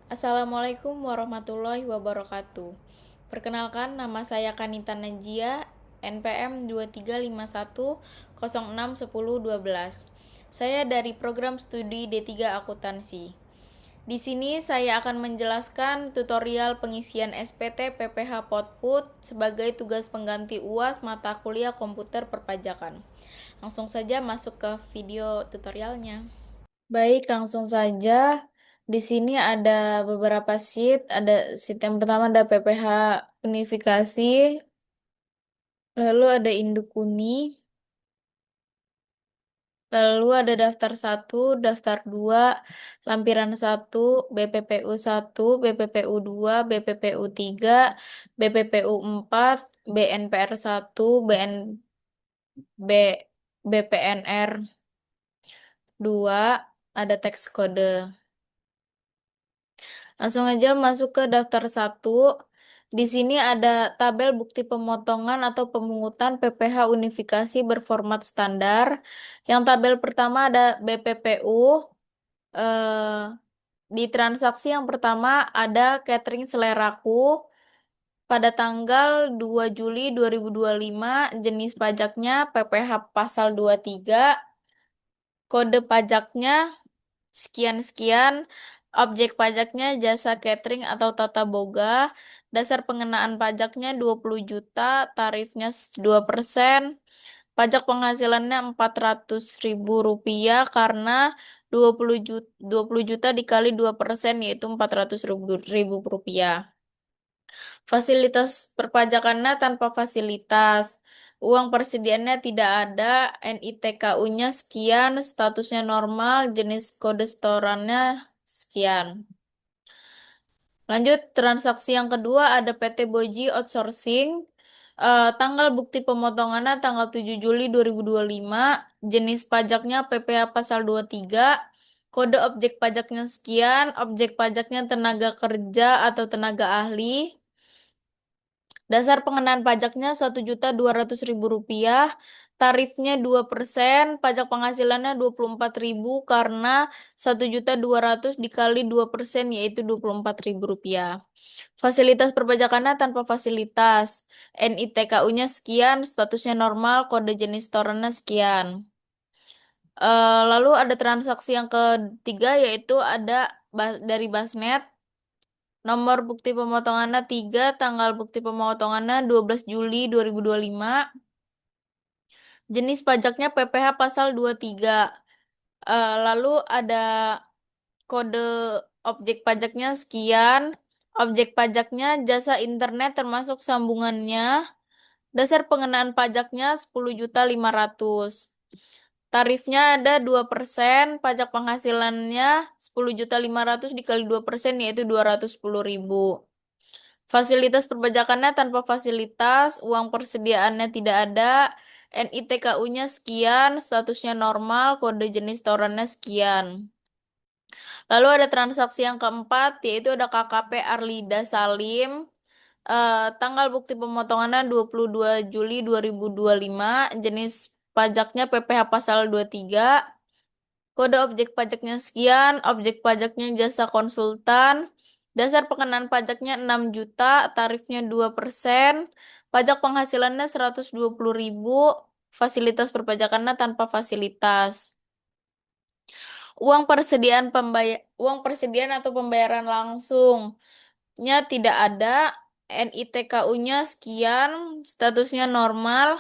Assalamualaikum warahmatullahi wabarakatuh. Perkenalkan, nama saya Kanita Najia, NPM 2351061012. Saya dari program studi D3 Akuntansi. Di sini saya akan menjelaskan tutorial pengisian SPT PPH Potput sebagai tugas pengganti UAS mata kuliah komputer perpajakan. Langsung saja masuk ke video tutorialnya. Baik, langsung saja. Di sini ada beberapa sheet. Ada sheet yang pertama ada PPH unifikasi, lalu ada induk uni, lalu ada daftar 1, daftar 2, lampiran 1, BPPU 1, BPPU 2, BPPU 3, BPPU 4, BNPR 1, B, BPNR 2, ada teks kode. Langsung aja masuk ke daftar 1. Di sini ada tabel bukti pemotongan atau pemungutan PPH unifikasi berformat standar. Yang tabel pertama ada BPPU. Di transaksi yang pertama ada catering seleraku pada tanggal 2 Juli 2025, jenis pajaknya PPH pasal 23, kode pajaknya sekian-sekian, objek pajaknya jasa catering atau tata boga, dasar pengenaan pajaknya 20 juta, tarifnya 2%, pajak penghasilannya 400.000 rupiah karena 20 juta dikali 2% yaitu 400.000 rupiah. Fasilitas perpajakannya tanpa fasilitas. Uang persediaannya tidak ada, NITKU-nya sekian, statusnya normal, jenis kode setorannya sekian. Lanjut, transaksi yang kedua ada PT Boji Outsourcing. Tanggal bukti pemotongannya tanggal 7 Juli 2025, jenis pajaknya PPh pasal 23, kode objek pajaknya sekian, objek pajaknya tenaga kerja atau tenaga ahli. Dasar pengenaan pajaknya Rp1.200.000, tarifnya 2%, pajak penghasilannya 24.000 karena 1.200.000 dikali 2% yaitu Rp24.000. Fasilitas perpajakannya tanpa fasilitas. NITKU-nya sekian, statusnya normal, kode jenis setorannya sekian. Lalu ada transaksi yang ketiga yaitu ada dari Basnet. Nomor bukti pemotongannya 3, tanggal bukti pemotongannya 12 Juli 2025. Jenis pajaknya PPh pasal 23. Lalu ada kode objek pajaknya sekian. Objek pajaknya jasa internet termasuk sambungannya. Dasar pengenaan pajaknya 10.500.000. Tarifnya ada 2%, pajak penghasilannya 10.500.000 dikali 2% yaitu 210.000. Fasilitas perpajakannya tanpa fasilitas, uang persediaannya tidak ada, NITKU-nya sekian, statusnya normal, kode jenis setorannya sekian. Lalu ada transaksi yang keempat, yaitu ada KKP Arlida Salim. Tanggal bukti pemotongannya 22 Juli 2025, jenis pajaknya PPh pasal 23, kode objek pajaknya sekian, objek pajaknya jasa konsultan, dasar pengenaan pajaknya 6 juta, tarifnya 2%, pajak penghasilannya 120.000, fasilitas perpajakannya tanpa fasilitas. Uang persediaan atau pembayaran langsungnya tidak ada, NITKU-nya sekian, statusnya normal,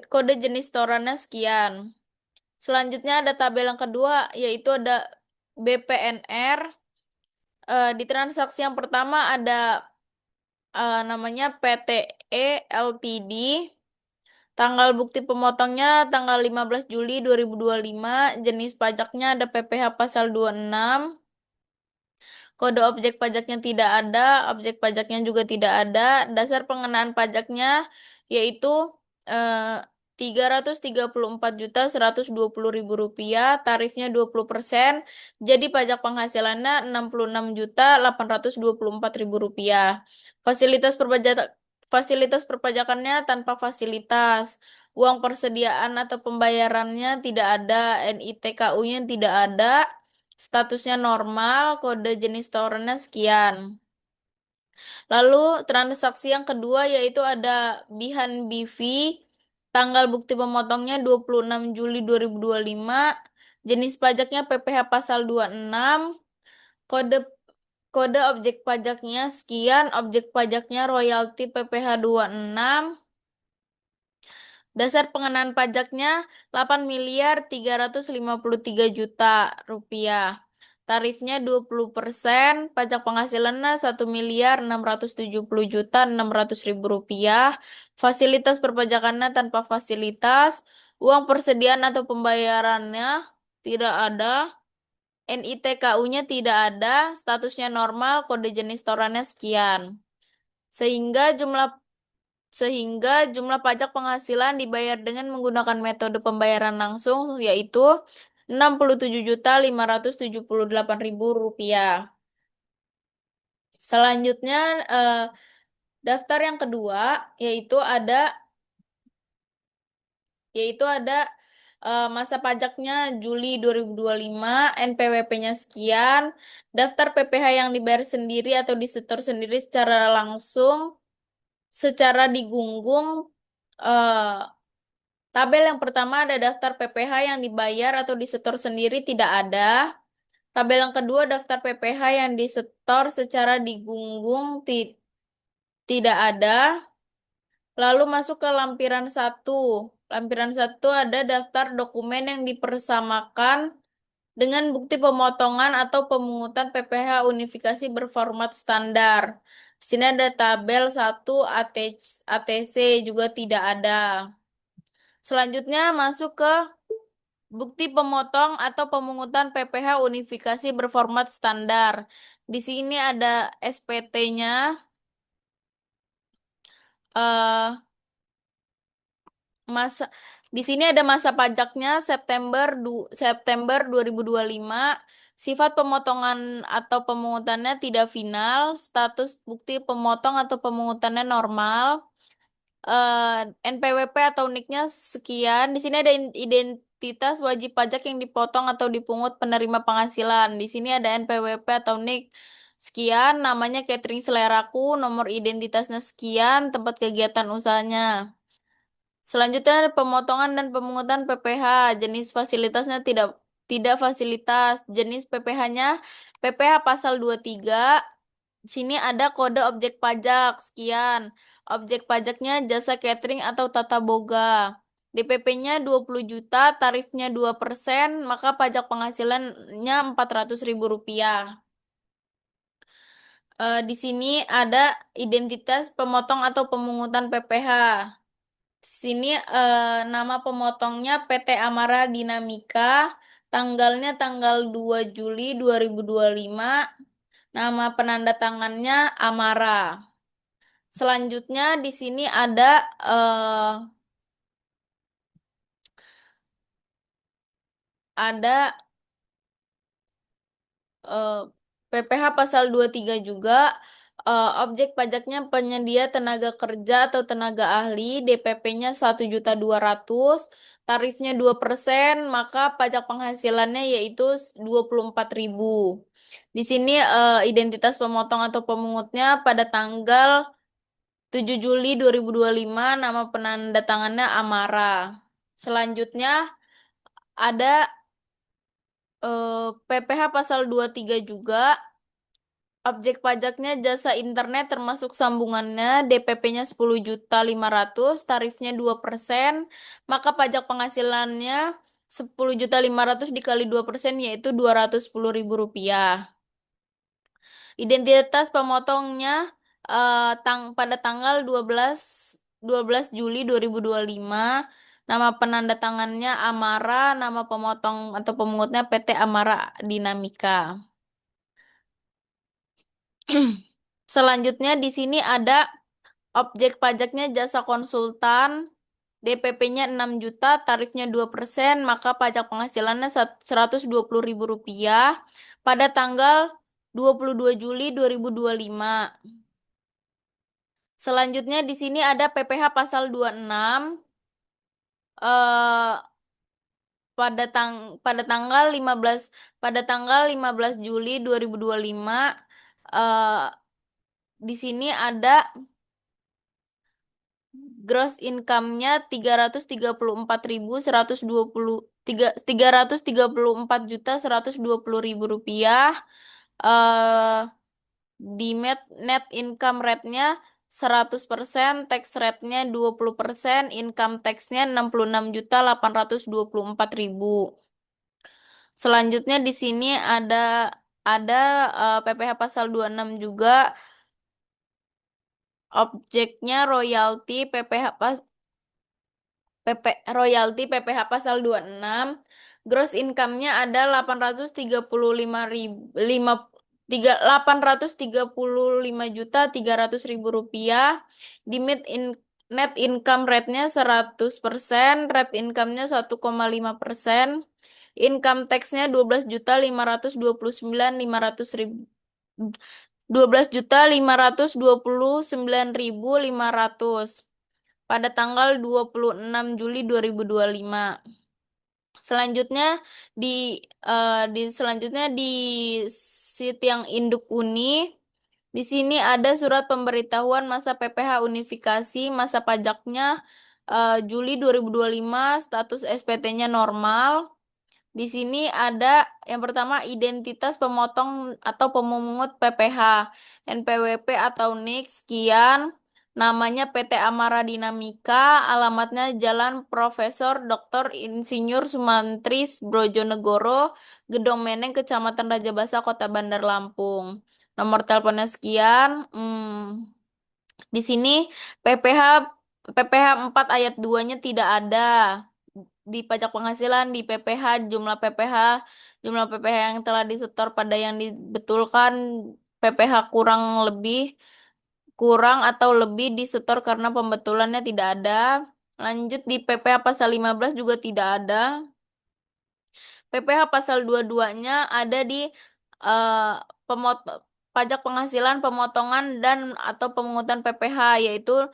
kode jenis setorannya sekian. Selanjutnya ada tabel yang kedua, yaitu ada BPNR. Di transaksi yang pertama ada namanya PTE Ltd. Tanggal bukti pemotongnya tanggal 15 Juli 2025. Jenis pajaknya ada PPh pasal 26. Kode objek pajaknya tidak ada, objek pajaknya juga tidak ada. Dasar pengenaan pajaknya yaitu eh, 334.120.000 rupiah, tarifnya 20%, jadi pajak penghasilannya 66.824.000 rupiah. Fasilitas perpajakannya tanpa fasilitas, uang persediaan atau pembayarannya tidak ada, NITKU-nya tidak ada, statusnya normal, kode jenis torennya sekian. Lalu transaksi yang kedua yaitu ada Bihan BV, tanggal bukti pemotongnya 26 Juli 2025, jenis pajaknya PPh pasal 26, kode kode objek pajaknya sekian, objek pajaknya royalti PPh 26, dasar pengenaan pajaknya 8.353.000.000 rupiah. Tarifnya 20%, pajak penghasilannya 1.670.600.000 rupiah. Fasilitas perpajakannya tanpa fasilitas, uang persediaan atau pembayarannya tidak ada, NITKU-nya tidak ada, statusnya normal, kode jenis torannya sekian. Sehingga jumlah pajak penghasilan dibayar dengan menggunakan metode pembayaran langsung yaitu 67.578.000 rupiah. Selanjutnya daftar yang kedua yaitu ada masa pajaknya Juli 2025, NPWP-nya sekian, daftar PPh yang dibayar sendiri atau disetor sendiri secara langsung, secara digunggung. Tabel yang pertama ada daftar PPh yang dibayar atau disetor sendiri tidak ada. Tabel yang kedua daftar PPh yang disetor secara digunggung tidak ada. Lalu masuk ke lampiran 1. Lampiran 1 ada daftar dokumen yang dipersamakan dengan bukti pemotongan atau pemungutan PPh unifikasi berformat standar. Di sini ada tabel 1 ATC juga tidak ada. Selanjutnya masuk ke bukti pemotong atau pemungutan PPh unifikasi berformat standar. Di sini ada SPT-nya. eh masa di sini ada masa pajaknya September 2025. Sifat pemotongan atau pemungutannya tidak final, status bukti pemotong atau pemungutannya normal. NPWP atau NIK-nya sekian. Di sini ada identitas wajib pajak yang dipotong atau dipungut penerima penghasilan. Di sini ada NPWP atau NIK sekian, namanya Catering Seleraku, nomor identitasnya sekian, tempat kegiatan usahanya. Selanjutnya ada pemotongan dan pemungutan PPh. Jenis fasilitasnya tidak tidak fasilitas. Jenis PPh-nya PPh pasal 23. Di sini ada kode objek pajak sekian. Objek pajaknya jasa catering atau tata boga. DPP-nya 20 juta, tarifnya 2%, maka pajak penghasilannya 400.000 rupiah. Di sini ada identitas pemotong atau pemungutan PPh. Sini nama pemotongnya PT Amara Dinamika, tanggalnya tanggal 2 Juli 2025, nama penanda tangannya Amara. Selanjutnya di sini ada eh, PPh pasal 23 juga. Objek pajaknya penyedia tenaga kerja atau tenaga ahli, DPP-nya 1.200.000, tarifnya 2%, maka pajak penghasilannya yaitu 24.000. Di sini identitas pemotong atau pemungutnya pada tanggal 7 Juli 2025, nama penanda tangannya Amara. Selanjutnya ada PPh pasal 23 juga. Objek pajaknya jasa internet termasuk sambungannya, DPP-nya 10.500.000, tarifnya 2%, maka pajak penghasilannya 10.500.000 dikali 2% yaitu 210.000 rupiah. Identitas pemotongnya pada tanggal 12 Juli 2025, nama penanda tangannya Amara, nama pemotong atau pemungutnya PT Amara Dinamika. Selanjutnya di sini ada objek pajaknya jasa konsultan, DPP-nya 6 juta, tarifnya 2%, maka pajak penghasilannya 120.000 rupiah pada tanggal 22 Juli 2025. Selanjutnya di sini ada PPh pasal 26. pada tanggal 15 Juli 2025 di sini ada gross income-nya 334.120 rupiah. Di net income rate-nya 100%, tax rate-nya 20%, income tax-nya 66.824.000. Selanjutnya di sini ada PPh pasal 26 juga, objeknya royalti PPh pasal 26, gross income-nya ada 835.300.000 rupiah. Di net income rate-nya 100%, rate income-nya 1,5%, income tax-nya 12.529.500 pada tanggal 26 Juli 2025. Selanjutnya di Sitiang Induk Uni, di sini ada surat pemberitahuan masa PPh unifikasi, masa pajaknya Juli 2025, status SPT-nya normal. Di sini ada yang pertama identitas pemotong atau pemungut PPh, NPWP atau NIK sekian, namanya PT Amara Dinamika, alamatnya Jalan Profesor Dr. Insinyur Sumantris Brojonegoro, Gedong Meneng, Kecamatan Rajabasa, Kota Bandar Lampung. Nomor teleponnya sekian. Di sini PPh 4 ayat 2-nya tidak ada. Di pajak penghasilan, di jumlah PPh yang telah disetor pada yang dibetulkan PPh kurang atau lebih disetor karena pembetulannya tidak ada. Lanjut di PPh pasal 15 juga tidak ada. PPh pasal 22-nya ada di pajak penghasilan, pemotongan dan atau pemungutan PPh, yaitu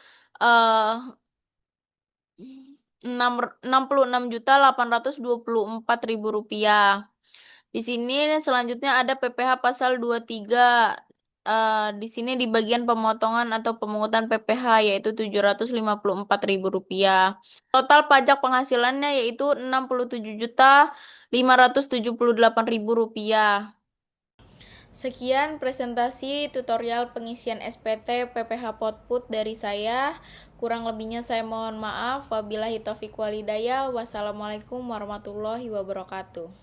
66.824.000 rupiah. Di sini selanjutnya ada PPh pasal 23. Di sini di bagian pemotongan atau pemungutan PPh yaitu 754.000 rupiah. Total pajak penghasilannya yaitu 67.578.000 rupiah. Sekian presentasi tutorial pengisian SPT PPh Potput dari saya. Kurang lebihnya saya mohon maaf. Wabillahi taufiq walhidayah. Wassalamualaikum warahmatullahi wabarakatuh.